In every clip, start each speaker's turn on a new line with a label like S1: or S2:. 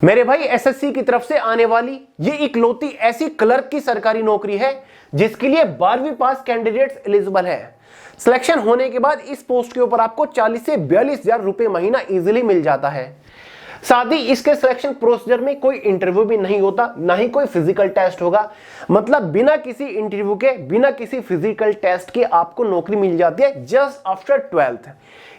S1: मेरे भाई एसएससी की तरफ से आने वाली ये इकलौती ऐसी क्लर्क की सरकारी नौकरी है जिसके लिए 12वीं पास कैंडिडेट्स एलिजिबल है। सिलेक्शन होने के बाद इस पोस्ट के ऊपर आपको 40 से 42,000 रुपए महीना इजीली मिल जाता है। साथ ही इसके सिलेक्शन प्रोसीजर में कोई इंटरव्यू भी नहीं होता, ना ही कोई फिजिकल टेस्ट होगा। मतलब बिना किसी इंटरव्यू के, बिना किसी फिजिकल टेस्ट के आपको नौकरी मिल जाती है जस्ट आफ्टर 12th।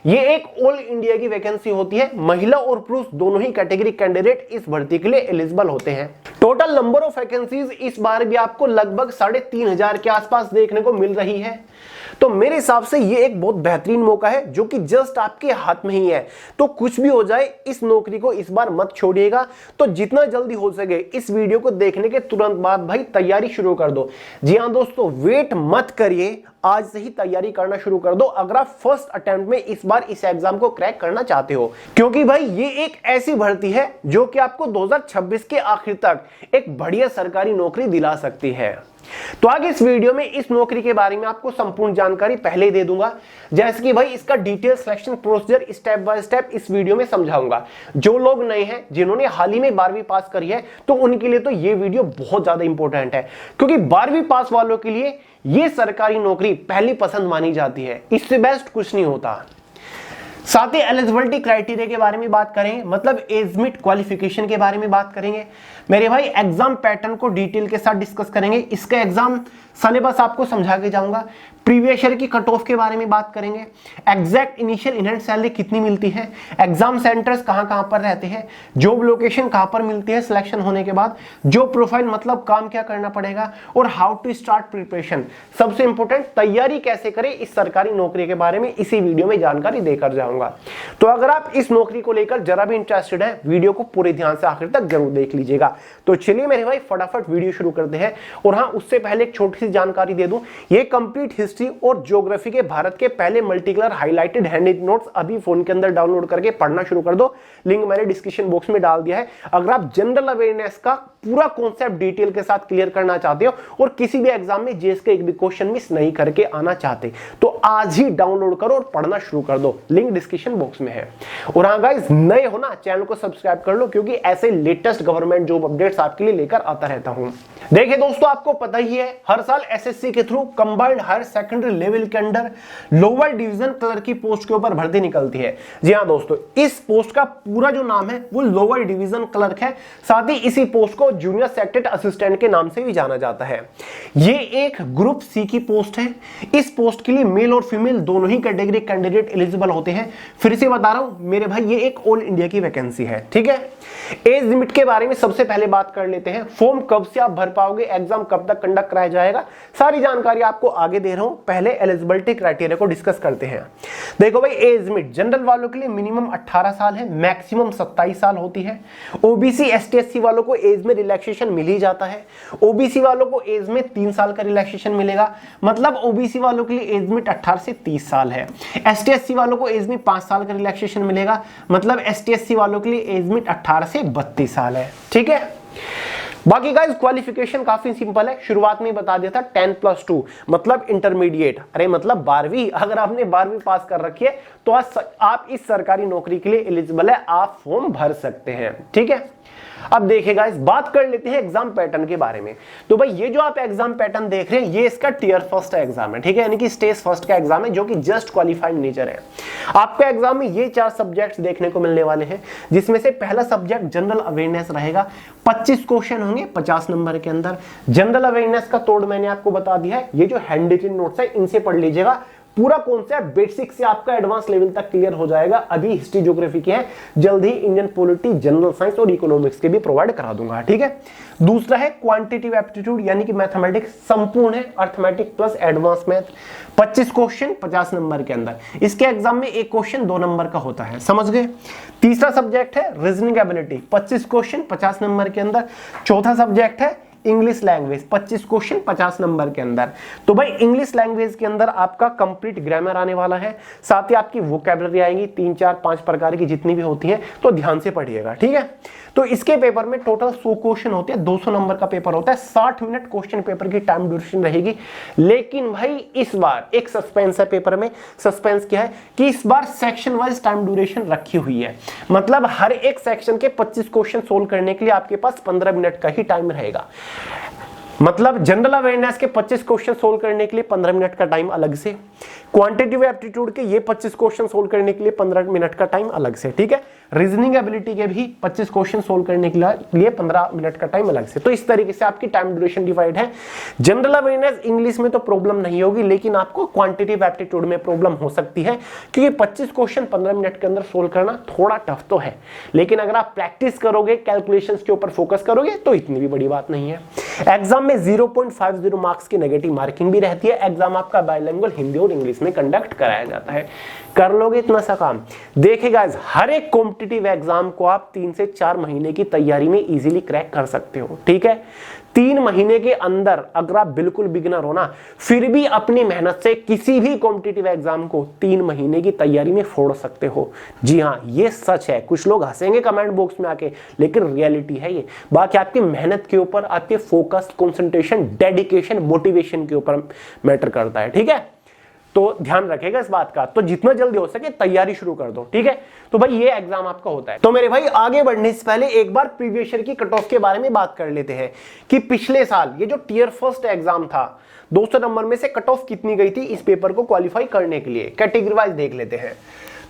S1: ये एक ऑल इंडिया की वैकेंसी होती है। महिला और पुरुष दोनों ही कैटेगरी कैंडिडेट इस भर्ती के लिए एलिजिबल होते हैं। टोटल नंबर ऑफ वैकेंसीज इस बार भी आपको लगभग 3,500 के आसपास देखने को मिल रही है। तो मेरे हिसाब से ये एक बहुत बेहतरीन मौका है जो कि जस्ट आपके हाथ में ही है। तो कुछ भी हो जाए इस नौकरी को इस बार मत छोड़िएगा। तो जितना जल्दी हो सके इस वीडियो को देखने के तुरंत बाद भाई तैयारी शुरू कर दो। जी हाँ दोस्तों, वेट मत करिए, आज से ही तैयारी करना शुरू कर दो अगर आप फर्स्ट अटेम्प्ट में इस बार इस एग्जाम को क्रैक करना चाहते हो। क्योंकि भाई ये एक ऐसी भर्ती है जो कि आपको 2026 के आखिर तक एक बढ़िया सरकारी नौकरी दिला सकती है। तो आगे इस वीडियो में इस नौकरी के बारे में आपको संपूर्ण जानकारी पहले ही दे दूंगा, जैसे कि भाई इसका detail selection procedure step by step इस वीडियो में समझाऊंगा। जो लोग नए हैं, जिन्होंने हाल ही में 12वीं पास करी है, तो उनके लिए तो ये वीडियो बहुत ज्यादा इंपॉर्टेंट है, क्योंकि 12वीं पास वालों के लिए ये सरकारी नौकरी पहली पसंद मानी जाती है। इससे बेस्ट कुछ नहीं होता। साथ ही एलिजिबिलिटी क्राइटेरिया के बारे में बात करेंगे, मतलब एज मिट क्वालिफिकेशन के बारे में बात करेंगे। मेरे भाई एग्जाम पैटर्न को डिटेल के साथ डिस्कस करेंगे। इसका एग्जाम सिलेबस आपको समझा के जाऊंगा। प्रीवियस ईयर की कट ऑफ के बारे में बात करेंगे। एग्जैक्ट इनिशियल इनहैंड सैलरी कितनी मिलती है, एग्जाम सेंटर्स कहां पर रहते हैं, जॉब लोकेशन कहां पर मिलती है सिलेक्शन होने के बाद, जॉब प्रोफाइल मतलब काम क्या करना पड़ेगा, और हाउ टू स्टार्ट प्रिपरेशन। सबसे इंपॉर्टेंट तैयारी कैसे करें इस सरकारी नौकरी के बारे में इसी वीडियो में जानकारी देकर जाऊंगा। तो अगर आप इस नौकरी को लेकर जरा भी इंटरेस्टेड है, वीडियो को पूरे ध्यान से आखिर तक जरूर देख लीजिएगा। तो चलिए मेरे भाई फटाफट वीडियो शुरू करते हैं। और हाँ, उससे पहले एक छोटी सी जानकारी दे दूं, ये कंप्लीट हिस्ट्री और ज्योग्राफी के भारत के पहले multi colour highlighted hand notes अभी फोन के अंदर डाउनलोड करके पढ़ना शुरू कर दो। लिंक मैंने डिस्क्रिप्शन बॉक्स में डाल दिया है। अगर आप जनरल अवेयरनेस का पूरा कॉन्सेप्ट डिटेल के साथ क्लियर करना चाहते हो और किसी भी एग्जाम में जीएस के एक भी क्वेश्चन मिस नहीं करके आना चाहते, तो आज ही डाउनलोड करो और पढ़ना शुरू कर दो। लिंक डिस्क्रिप्शन बॉक्स में है। और हाँ गाइस, नए हो ना, चैनल को सब्सक्राइब कर लो, क्योंकि ऐसे लेटेस्ट गवर्नमेंट जॉब अपडेट्स आपके लिए लेकर आता रहता हूं। देखिए दोस्तों, आपको पता ही है हर साल एसएससी के through combined higher secondary level के अंडर लोअर डिवीजन क्लर्क की पोस्ट के ऊपर भर्ती निकलती है। जी हाँ दोस्तों, इस पोस्ट का पूरा जो नाम है वो लोअर डिवीजन क्लर्क है। साथ ही इसी पोस्ट को जूनियर सेक्रेटरी असिस्टेंट के नाम से भी जाना जाता है। ये एक ग्रुप सी की पोस्ट है। इस पोस्ट के लिए मेल और फीमेल दोनों ही कैटेगरी कैंडिडेट एलिजिबल होते हैं। फिर से बता रहा हूं मेरे भाई, ये एक ऑल इंडिया की वैकेंसी है। ठीक है, एज लिमिट के बारे में सबसे पहले बात कर लेते हैं। फॉर्म कब से आप भर पाओगे, एग्जाम कब तक कंडक्ट कराया जाएगा, सारी जानकारी आपको आगे दे रहा हूं। पहले एलिजिबिलिटी क्राइटेरिया को डिस्कस करते हैं। देखो भाई, एज लिमिट जनरल वालों के लिए मिनिमम 18 साल है, मैक्सिमम 27 साल होती है। ओबीसी एसटी एससी वालों को एज में रिलैक्सेशन मिल ही जाता है। ओबीसी वालों को एज में 3 साल का रिलैक्सेशन मिलेगा, मतलब ओबीसी वालों के लिए एज लिमिट 18 से 30 साल है। एसटी एससी वालों को एज में 5 साल का रिलैक्सेशन मिलेगा, मतलब एसटी एससी वालों के लिए एज लिमिट 18 से 32 साल है। ठीक है, बाकी गाइस क्वालिफिकेशन काफी सिंपल है। शुरुआत में बता दिया था 10+2 मतलब इंटरमीडिएट, अरे मतलब 12वीं। अगर आपने 12वीं पास कर रखी है तो आज आप इस सरकारी नौकरी के लिए एलिजिबल है, आप फॉर्म भर सकते हैं। ठीक है, अब देखिएगा, इस बात कर लेते हैं एग्जाम पैटर्न के बारे में। तो भाई ये जो आप एग्जाम पैटर्न देख रहे हैं, ये इसका टियर फर्स्ट एग्जाम है। ठीक है, यानी कि स्टेज फर्स्ट का एग्जाम है, जो कि जस्ट क्वालिफाइड नेचर है। आपका एग्जाम में ये 4 सब्जेक्ट्स देखने को मिलने वाले हैं, जिसमें से पहला सब्जेक्ट जनरल अवेयरनेस रहेगा। 25 क्वेश्चन होंगे 50 नंबर के अंदर। जनरल अवेयरनेस का तोड़ मैंने आपको बता दिया है। ये जो हैंड रिटन नोट्स है इनसे पढ़ लीजिएगा। पूरा कॉन्सेप्ट बेसिक से आपका एडवांस लेवल तक क्लियर हो जाएगा। अभी हिस्ट्री ज्योग्राफी के हैं, जल्द ही इंडियन पॉलिटी, जनरल साइंस और इकोनॉमिक्स के भी प्रोवाइड करा दूंगा। ठीक है, दूसरा है क्वांटिटेटिव एप्टीट्यूड, यानी कि मैथमेटिक्स संपूर्ण है, arithmetic plus advance math. 25 question 50 number के अंदर। इसके एग्जाम में एक क्वेश्चन 2 नंबर का होता है, समझ गए। तीसरा सब्जेक्ट है रीजनिंग एबिलिटी, 25 क्वेश्चन 50 नंबर के अंदर। चौथा सब्जेक्ट है इंग्लिश लैंग्वेज, 25 क्वेश्चन 50 नंबर के अंदर। तो भाई इंग्लिश लैंग्वेज के अंदर आपका कंप्लीट ग्रामर आने वाला है, साथ ही आपकी वोकैबुलरी आएगी 3 4 5 प्रकार की जितनी भी होती हैं, तो ध्यान से पढ़िएगा। ठीक है, तो इसके पेपर में टोटल 100 क्वेश्चन होते हैं, 200 नंबर का पेपर होता है, 60 मिनट क्वेश्चन पेपर की टाइम ड्यूरेशन रहेगी। लेकिन भाई इस बार एक सस्पेंस है पेपर में। सस्पेंस क्या है कि इस बार सेक्शन वाइज टाइम ड्यूरेशन रखी हुई है, मतलब हर एक सेक्शन के 25 क्वेश्चन सोल्व करने के लिए आपके पास 15 मिनट का ही टाइम रहेगा। मतलब जनरल अवेयरनेस के 25 क्वेश्चन सोल्व करने के लिए 15 मिनट का टाइम अलग से, क्वांटिटेटिव एप्टीट्यूड के ये 25 क्वेश्चन सोल्व करने के लिए 15 मिनट का टाइम अलग से, ठीक है। रीजनिंग एबिलिटी के भी 25 क्वेश्चन सोल्व करने के लिए 15 मिनट का टाइम अलग से। तो इस तरीके से आपकी टाइम ड्यूरेशन डिवाइड है। जनरल अवेयरनेस इंग्लिश में तो प्रॉब्लम नहीं होगी, लेकिन आपको क्वांटिटेटिव एप्टीट्यूड में प्रॉब्लम हो सकती है, क्योंकि 25 क्वेश्चन 15 मिनट के अंदर सोल्व करना थोड़ा टफ तो है, लेकिन अगर आप प्रैक्टिस करोगे, कैलकुलेशंस के ऊपर फोकस करोगे तो इतनी भी बड़ी बात नहीं है। एग्जाम में 0.50 मार्क्स की नेगेटिव मार्किंग भी रहती है। एग्जाम आपका बाइलिंगुअल हिंदी और इंग्लिश में कंडक्ट कराया जाता है। कर लोगे इतना सा काम। देखिए गाइस, हर एक कॉम्पिटिटिव एग्जाम को आप 3 से 4 महीने की तैयारी में इजीली क्रैक कर सकते हो, ठीक है। 3 महीने के अंदर अगर आप बिल्कुल बिगिनर हो ना, फिर भी अपनी मेहनत से किसी भी कॉम्पिटिटिव एग्जाम को 3 महीने की तैयारी में फोड़ सकते हो। जी हाँ, ये सच है। कुछ लोग हंसेंगे कमेंट बॉक्स में आके, लेकिन रियलिटी है ये। बाकी आपकी मेहनत के ऊपर, आपके फोकस, कंसंट्रेशन, डेडिकेशन, मोटिवेशन के ऊपर मैटर करता है, ठीक है। तो ध्यान रखेगा इस बात का। तो जितना जल्दी हो सके तैयारी शुरू कर दो, ठीक है। तो भाई ये एग्जाम आपका होता है। तो मेरे भाई आगे बढ़ने से पहले एक बार प्रीवियस ईयर की कट ऑफ के बारे में बात कर लेते हैं कि पिछले साल ये जो टियर फर्स्ट एग्जाम था, 200 नंबर में से कट ऑफ कितनी गई थी इस पेपर को क्वालिफाई करने के लिए। कैटेगरी वाइज देख लेते हैं।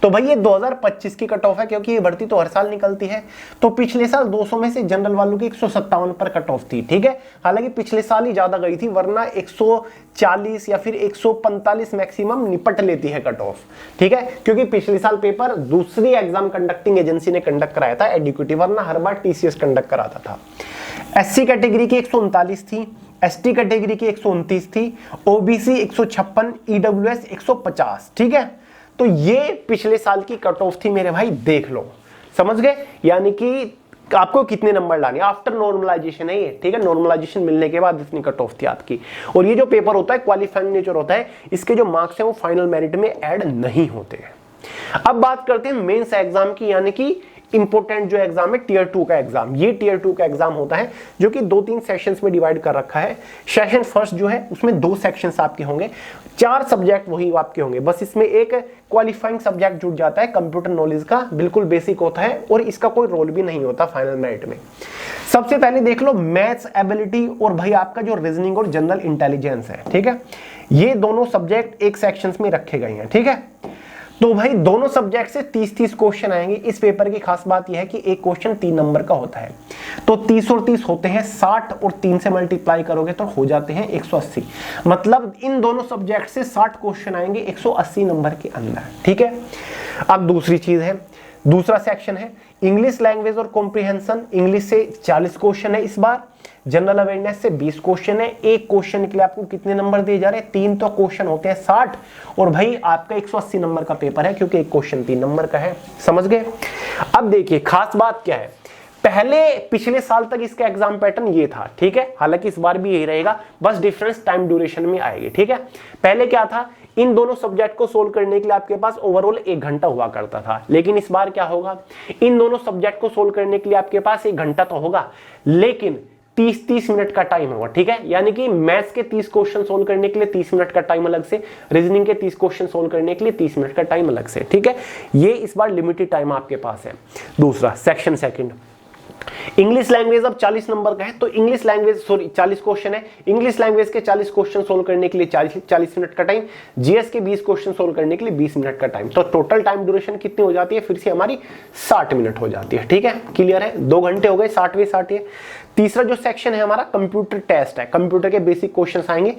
S1: तो भाई ये 2025 की कट ऑफ है, क्योंकि ये भर्ती तो हर साल निकलती है। तो पिछले साल 200 में से जनरल वालों की 157 पर कट ऑफ थी, ठीक है। हालांकि पिछले साल ही ज्यादा गई थी, वरना 140 या फिर 145 मैक्सिमम निपट लेती है कट ऑफ, ठीक है। क्योंकि पिछले साल पेपर दूसरी एग्जाम कंडक्टिंग एजेंसी ने कंडक्ट कराया था, एडुकेटिव, वरना हर बार टीसीएस कंडक्ट कराता था। एससी कैटेगरी की 139 थी, एसटी कैटेगरी की 129 थी, ओबीसी 156, ईडब्ल्यूएस 150, ठीक है। तो ये पिछले साल की कट ऑफ थी मेरे भाई, देख लो, समझ गए। यानी कि आपको कितने नंबर लाने आफ्टर नॉर्मलाइजेशन है ये, ठीक है। नॉर्मलाइजेशन मिलने के बाद इतनी कट ऑफ थी आपकी। और ये जो पेपर होता है क्वालिफाइंग नेचर होता है, इसके जो मार्क्स हैं वो फाइनल मेरिट में ऐड नहीं होते हैं। अब बात करते हैं मेंस एग्जाम की, यानी कि इंपोर्टेंट जो एग्जाम है टियर 2 का एग्जाम। ये टियर 2 का एग्जाम होता है जो कि 2-3 सेक्शंस में डिवाइड कर रखा है। सेशन फर्स्ट जो है उसमें 2 सेक्शंस आपके होंगे, 4 सब्जेक्ट वही आपके होंगे, बस इसमें एक क्वालिफाइंग सब्जेक्ट जुड़ जाता है कंप्यूटर नॉलेज का, बिल्कुल बेसिक होता है और इसका कोई रोल भी नहीं होता फाइनल मेरिट में। सबसे पहले देख लो मैथ्स एबिलिटी और भाई आपका जो रीजनिंग और जनरल इंटेलिजेंस है, ठीक है। ये दोनों सब्जेक्ट एक सेक्शंस में रखे गए हैं, ठीक है। तो भाई दोनों सब्जेक्ट से 30-30 क्वेश्चन आएंगे। इस पेपर की खास बात यह है कि एक क्वेश्चन 3 नंबर का होता है, तो 30 और 30 होते हैं 60 और 3 से मल्टीप्लाई करोगे तो हो जाते हैं 180। मतलब इन दोनों सब्जेक्ट से 60 क्वेश्चन आएंगे 180 नंबर के अंदर, ठीक है। अब दूसरी चीज है, दूसरा सेक्शन है इंग्लिश लैंग्वेज और कॉम्प्रिहेंशन। इंग्लिश से 40 क्वेश्चन है इस बार, जनरल अवेयरनेस से 20 क्वेश्चन है। एक क्वेश्चन के लिए आपको कितने नंबर दिए जा रहे हैं? 3, तो क्वेश्चन होते हैं 60 और भाई आपका 180 नंबर का पेपर है, क्योंकि एक क्वेश्चन 3 नंबर का है, समझ गए। अब देखिए खास बात क्या है, पहले पिछले साल तक इसका एग्जाम पैटर्न ये था, ठीक है। हालांकि इस बार भी यही रहेगा, बस डिफरेंस टाइम ड्यूरेशन में आएगी, ठीक है। पहले क्या था, इन दोनों सब्जेक्ट को सोल्व करने के लिए आपके पास ओवरऑल 1 घंटा हुआ करता था। लेकिन इस बार क्या होगा, इन दोनों सब्जेक्ट को सोल्व करने के लिए आपके पास 1 घंटा तो होगा, लेकिन 30-30 मिनट का टाइम होगा, ठीक है। यानी कि मैथ्स के 30 क्वेश्चन सोल्व करने के लिए 30 मिनट का टाइम अलग से, रीजनिंग के 30 क्वेश्चन सोल्व करने के लिए 30 मिनट का टाइम अलग से, ठीक है। ये इस बार लिमिटेड टाइम आपके पास है। दूसरा सेक्शन सेकंड, इंग्लिश लैंग्वेज अब 40 नंबर का है, तो इंग्लिश लैंग्वेज 40 क्वेश्चन है। इंग्लिश लैंग्वेज के 40 क्वेश्चन सोल्व करने के लिए 40 मिनट का टाइम, जीएस के 20 क्वेश्चन सोल्व करने के लिए 20 मिनट का टाइम। तो टोटल टाइम ड्यूरेशन कितनी हो जाती है फिर से हमारी 60 मिनट हो जाती है, ठीक है। क्लियर है, 2 घंटे हो गए, 60 है। तीसरा जो सेक्शन है हमारा कंप्यूटर टेस्ट है। कंप्यूटर के बेसिक क्वेश्चंस आएंगे,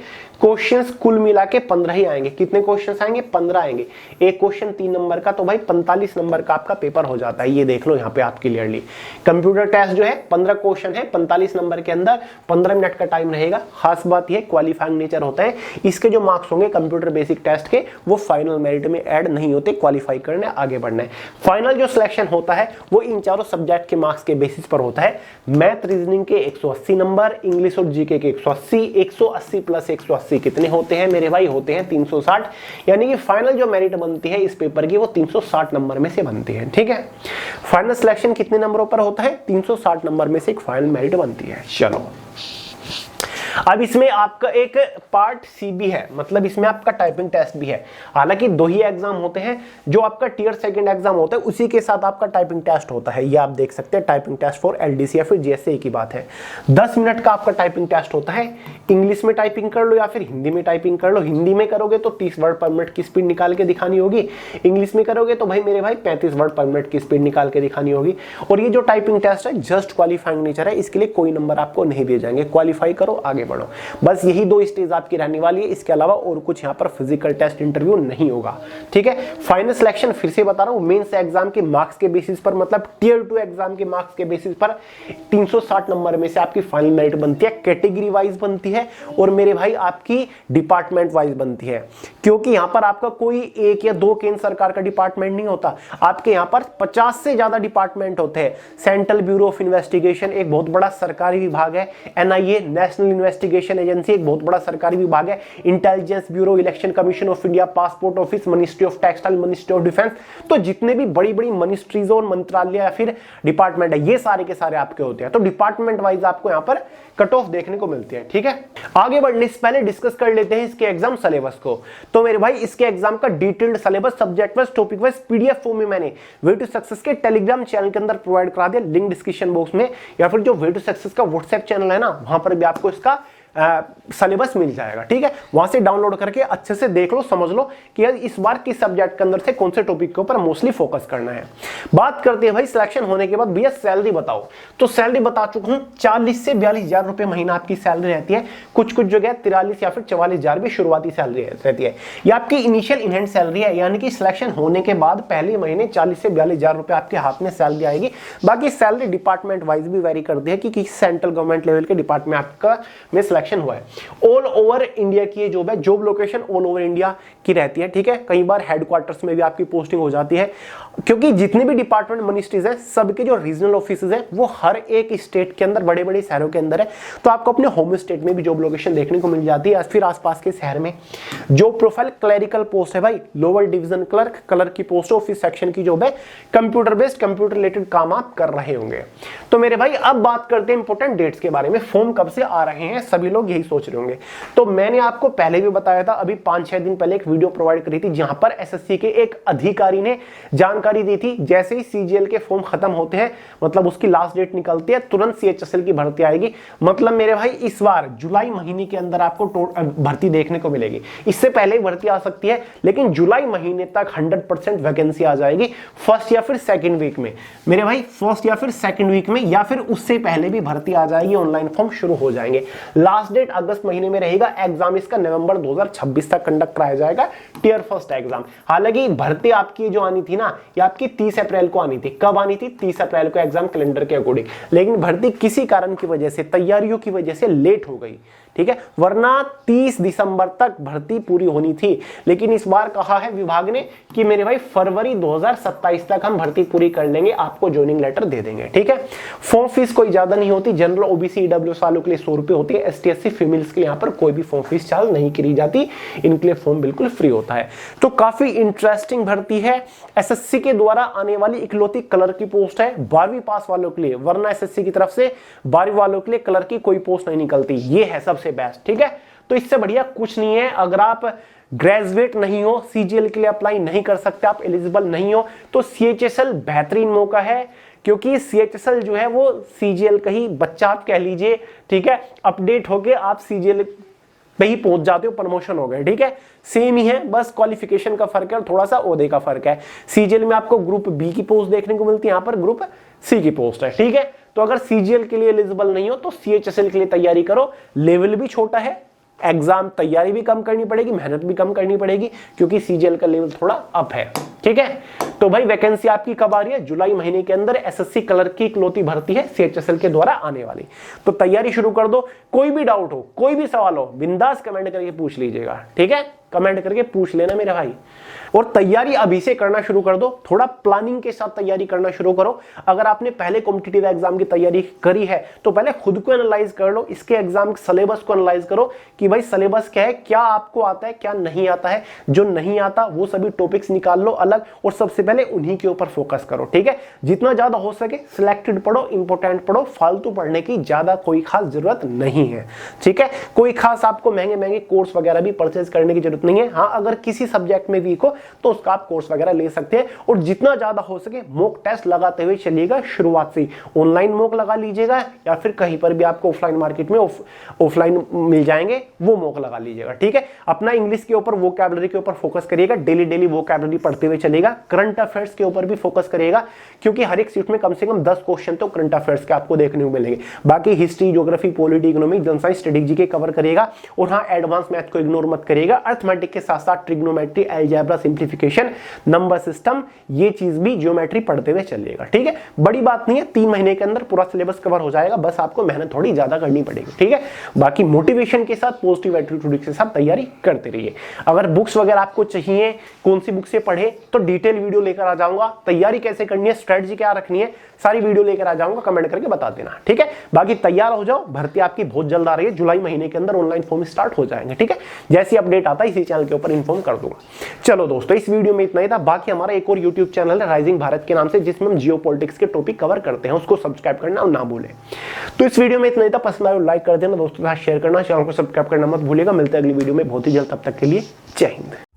S1: क्वेश्चंस कुल मिला के 15 ही आएंगे। कितने क्वेश्चंस आएंगे? 15 आएंगे। एक क्वेश्चन 3 नंबर का, तो भाई 45 नंबर का आपका पेपर हो जाता है। ये देख लो यहाँ पे आप क्लियरली, कंप्यूटर टेस्ट जो है 15 क्वेश्चन है, 45 नंबर के अंदर 15 मिनट का टाइम रहेगा। खास बात ये क्वालिफाइंग नेचर होता है, इसके जो मार्क्स होंगे कंप्यूटर बेसिक टेस्ट के वो फाइनल मेरिट में ऐड नहीं होते, क्वालिफाई करने आगे बढ़ना है। फाइनल जो सिलेक्शन होता है वो इन चारों सब्जेक्ट के मार्क्स के बेसिस पर होता है। मैथ रीजनिंग के 180 नंबर, इंग्लिश और जीके के 180, 180 प्लस 180 कितने होते हैं मेरे भाई? होते हैं 360, यानी कि फाइनल जो मेरिट बनती है इस पेपर की वो 360 नंबर में से बनती है। ठीक है, फाइनल सिलेक्शन कितने नंबरों पर होता है? 360 नंबर में से एक फाइनल मेरिट बनती है। चलो, अब इसमें आपका एक पार्ट सी भी है, मतलब इसमें आपका टाइपिंग टेस्ट भी है। हालांकि 2 ही एग्जाम होते हैं, जो आपका टियर सेकंड एग्जाम होता है उसी के साथ आपका टाइपिंग टेस्ट होता है। ये आप देख सकते हैं, टाइपिंग टेस्ट फॉर एलडीसी या फिर जीएसए की बात है। 10 मिनट का आपका टाइपिंग टेस्ट होता है। इंग्लिश में टाइपिंग कर लो या फिर हिंदी में टाइपिंग कर लो। हिंदी में करोगे तो 30 वर्ड पर मिनट की स्पीड निकाल के दिखानी होगी, इंग्लिश में करोगे तो भाई मेरे भाई 35 वर्ड पर मिनट की स्पीड निकाल के दिखानी होगी। और ये जो टाइपिंग टेस्ट है जस्ट क्वालिफाइंग नेचर है, इसके लिए कोई नंबर आपको नहीं दिए जाएंगे। क्वालिफाई करो, आगे बढ़ो, बस यही 2 स्टेज आपकी रहने वाली है। इसके अलावा और कुछ यहाँ पर फिजिकल टेस्ट इंटरव्यू नहीं होगा। ठीक है, फाइनल सिलेक्शन फिर से बता रहा हूँ, मेंस एग्जाम के मार्क्स के बेसिस पर, मतलब टियर 2 एग्जाम के मार्क्स के बेसिस पर 360 नंबर में से आपकी फाइनल मेरिट बनती है। कैटेगरी वाइज बनती है और मेरे भाई आपकी डिपार्टमेंट वाइज बनती है, क्योंकि यहाँ पर आपका कोई 1 या 2 केंद्र सरकार का डिपार्टमेंट नहीं होता। आपके यहाँ पर 50 से ज्यादा डिपार्टमेंट होते हैं। सेंट्रल ब्यूरो ऑफ इन्वेस्टिगेशन एक बहुत बड़ा सरकारी विभाग है। एनआईए, नेशनल इन्वेस्टिगेशन एजेंसी एक बहुत बड़ा सरकारी विभाग है। Intelligence bureau, election commission of India, passport office, ministry of textile, ministry of defence, तो जितने भी बड़ी बड़ी मिनिस्ट्रीज और मंत्रालय या फिर डिपार्टमेंट है ये सारे के सारे आपके होते हैं। तो डिपार्टमेंट वाइज आपको यहाँ पर कट ऑफ देखने को मिलती है। ठीक है, आगे बढ़ने से पहले डिस्कस कर लेते हैं इसके एग्जाम सिलेबस को। तो मेरे भाई इसके एग्जाम का detailed syllabus subject wise, topic wise PDF form में मैंने वे टू सक्सेस के टेलीग्राम चैनल के अंदर प्रोवाइड करा दिया, लिंक डिस्क्रिप्शन बॉक्स में, या फिर जो वे टू सक्सेस का व्हाट्सएप चैनल है ना वहां पर भी आपको इसका सिलेबस मिल जाएगा। ठीक है, वहां से डाउनलोड करके अच्छे से देख लो, समझ लो कि यार इस बार किस सब्जेक्ट के अंदर से कौन से टॉपिक के ऊपर मोस्टली फोकस करना है। बात करते हैं भाई सिलेक्शन होने के बाद, भैया सैलरी बताओ। तो सैलरी बता चुका हूं, 40 से 42 हजार रुपए महीना आपकी सैलरी रहती है। कुछ कुछ जगह 43 या फिर 44 हजार भी शुरुआती सैलरी रहती है। ये आपकी इनिशियल इन हैंड सैलरी है, यानी कि सिलेक्शन होने के बाद पहले महीने 40 से 42 हजार रुपए आपके हाथ में सैलरी आएगी। बाकी सैलरी डिपार्टमेंट वाइज भी वेरी करती है कि किस सेंट्रल गवर्नमेंट लेवल के डिपार्टमेंट आपका में सिलेक्शन हुआ है। ऑल ओवर इंडिया की जॉब है, job location all over India की रहती है। ठीक है, कई बार हेडक्वार्टर्स में भी आपकी पोस्टिंग हो जाती है, क्योंकि जितने भी डिपार्टमेंट मिनिस्ट्रीज हैं सबके जो रीजनल ऑफिसेज हैं वो हर एक स्टेट के अंदर, बड़े बड़े शहरों के अंदर है। तो आपको अपने होम स्टेट में भी जॉब लोकेशन देखने को मिल जाती है। फिर आसपास के शहर में जॉब प्रोफाइल, क्लरिकल पोस्ट है भाई, लोअर डिवीजन क्लर्क, क्लर्क की पोस्ट, ऑफिस सेक्शन की जॉब है, कंप्यूटर बेस्ड, कंप्यूटर रिलेटेड काम आप कर रहे होंगे। तो मेरे भाई अब बात करते हैं इंपोर्टेंट डेट्स के बारे में। फॉर्म कब से आ रहे हैं, सभी लोग यही सोच रहे होंगे। तो मैंने आपको पहले भी बताया था, अभी 5-6 दिन पहले एक वीडियो प्रोवाइड करी थी जहां पर एसएससी के एक अधिकारी ने जानकारी दी थी, जैसे ही सीजीएल के फॉर्म खत्म होते हैं, मतलब उसकी लास्ट डेट निकलती है, तुरंत सीएचएसएल की भर्ती आएगी। मतलब मेरे भाई इस बार जुलाई महीने के अंदर आपको भर्ती देखने को मिलेगी। इससे पहले भर्ती आ सकती है, लेकिन जुलाई महीने तक 100% वैकेंसी आ जाएगी, फर्स्ट या फिर सेकंड वीक में। मेरे भाई फर्स्ट या फिर सेकंड वीक में, या फिर उससे पहले भी भर्ती आ जाएगी, ऑनलाइन फॉर्म शुरू हो जाएंगे। लास्ट डेट अगस्त महीने में रहेगा। एग्जाम इसका नवंबर 2026 तक कंडक्ट कराया जाएगा, टियर फर्स्ट एग्जाम। हालांकि भर्ती आपकी जो आनी थी ना, ये आपकी 30 अप्रैल को आनी थी। कब आनी थी? 30 अप्रैल को एग्जाम कैलेंडर के अकॉर्डिंग, लेकिन भर्ती किसी कारण की वजह से, तैयारियों की वजह से लेट हो गई। ठीक है, वरना 30 दिसंबर तक भर्ती पूरी होनी थी, लेकिन इस बार कहा है विभाग ने कि मेरे भाई फरवरी 2027 तक हम भर्ती पूरी कर लेंगे, आपको ज्वाइनिंग लेटर दे देंगे। ठीक है, फॉर्म फीस कोई ज्यादा नहीं होती, जनरल ओबीसी ईडब्ल्यूएस वालों के लिए 100 रुपए होती है, एसटी एससी फीमेल्स के लिए यहाँ पर कोई भी फॉर्म फीस चार्ज नहीं करी जाती, इनके लिए फॉर्म बिल्कुल फ्री होता है। तो काफी इंटरेस्टिंग भर्ती है, एसएससी के द्वारा आने वाली इकलौती कलर की पोस्ट है 12वीं पास वालों के लिए, वरना एसएससी की तरफ से 12वीं वालों के लिए कलर की कोई पोस्ट नहीं निकलती। ये है सबसे बेस्ट। ठीक है, तो इससे बढ़िया कुछ नहीं है। अगर आप ग्रेजुएट नहीं हो, सीजीएल के लिए अप्लाई नहीं कर सकते, आप एलिजिबल नहीं हो, तो सीएचएसएल बेहतरीन मौका है, क्योंकि सीएचएसएल जो है वो सीजीएल का ही बच्चा आप कह लीजिए। ठीक है, अपडेट होके आप सीजीएल पे ही पहुंच जाते हो, प्रमोशन हो गए। ठीक है, सेम ही है, बस क्वालिफिकेशन का फर्क है और थोड़ा सा ओहदे का फर्क है। सीजीएल में आपको ग्रुप बी की पोस्ट देखने को मिलती है, यहाँ पर ग्रुप सी की पोस्ट है। ठीक है, तो अगर सीजीएल के लिए एलिजिबल नहीं हो तो सीएचएसएल के लिए तैयारी करो। लेवल भी छोटा है, एग्जाम तैयारी भी कम करनी पड़ेगी, मेहनत भी कम करनी पड़ेगी, क्योंकि सीजीएल का लेवल थोड़ा अप है। ठीक है, तो भाई वैकेंसी आपकी कब आ रही है? जुलाई महीने के अंदर एसएससी कलर की इकलौती भर्ती है सीएचएसएल के द्वारा आने वाली। तो तैयारी शुरू कर दो। कोई भी डाउट हो, कोई भी सवाल हो, बिंदास कमेंट करके पूछ लीजिएगा। ठीक है। कमेंट करके पूछ लेना मेरे भाई। और तैयारी अभी से करना शुरू कर दो, थोड़ा प्लानिंग के साथ तैयारी करना शुरू करो। अगर आपने पहले कॉम्पिटिटिव एग्जाम की तैयारी करी है तो पहले खुद को एनालाइज कर लो, इसके एग्जाम सिलेबस को एनालाइज करो कि भाई सिलेबस क्या है, क्या आपको आता है, क्या नहीं आता है। जो नहीं आता वो सभी टॉपिक्स निकाल लो अलग और सबसे पहले उन्हीं के ऊपर फोकस करो, ठीक है। जितना ज्यादा हो सके सिलेक्टेड पढ़ो, इंपॉर्टेंट पढ़ो, फालतू पढ़ने की ज्यादा कोई खास जरूरत नहीं है, ठीक है। कोई खास आपको महंगे महंगे कोर्स वगैरह भी परचेज करने की जरूरत नहीं है। हाँ, अगर किसी सब्जेक्ट में वीक हो तो उसका आप कोर्स वगैरह ले सकते हैं। और जितना ज्यादा हो सके मॉक टेस्ट लगाते हुए चलिएगा, शुरुआत से ऑनलाइन मॉक लगा लीजिएगा या फिर कहीं पर भी आपको ऑफलाइन मार्केट में ऑफलाइन मिल जाएंगे वो मॉक लगा लीजिएगा, ठीक है। अपना इंग्लिश के ऊपर, वोकैबुलरी के ऊपर फोकस करिएगा, डेली डेली वोकैबुलरी पढ़ते हुए चलेगा। करंट अफेयर्स के ऊपर भी फोकस करिएगा क्योंकि हर एक सीट में कम से कम 10 क्वेश्चन तो करंट अफेयर्स के आपको देखने को मिलेंगे। बाकी history, geography, polity, economic, general science, strategy के कवर करिएगा। और हाँ, एडवांस मैथ को इग्नोर मत करिएगा। अर्थमेटिक के साथ साथ trigonometry, algebra, simplification, number system, ये चीज भी ज्योमेट्री पढ़ते हुए चलिएगा, ठीक है। बड़ी बात नहीं है, 3 महीने के अंदर पूरा सिलेबस कवर हो जाएगा, बस आपको मेहनत थोड़ी ज्यादा करनी पड़ेगी, ठीक है। बाकी मोटिवेशन के साथ, पॉजिटिव एटीट्यूड के साथ तैयारी करते रहिए। अगर बुक्स वगैरह आपको चाहिए, कौन सी बुक से पढ़े, तो डिटेल वीडियो लेकर आ जाऊंगा। तैयारी कैसे करनी है, स्ट्रेटजी क्या रखनी है, सारी वीडियो लेकर आ जाऊंगा, कमेंट करके बता देना, ठीक है। बाकी तैयार हो जाओ, भर्ती आपकी बहुत जल्द आ रही है, जुलाई महीने के अंदर ऑनलाइन फॉर्म स्टार्ट हो जाएंगे, ठीक है। जैसी अपडेट आता है इसी चैनल के ऊपर इन्फॉर्म कर दूंगा। चलो दोस्तों, इस वीडियो में इतना ही था। बाकी हमारा एक और यूट्यूब चैनल है राइजिंग भारत के नाम से, जिसमें हम जियो पॉलिटिक्स के टॉपिक कवर करते हैं, उसको सब्सक्राइब करना ना भूलें। तो इस वीडियो में इतना ही था, पसंद आए लाइक कर देना, दोस्तों के साथ शेयर करना, चैनल को सब्सक्राइब करना मत भूलिएगा। मिलते हैं अगली वीडियो में बहुत ही जल्द, तब तक के लिए जय हिंद।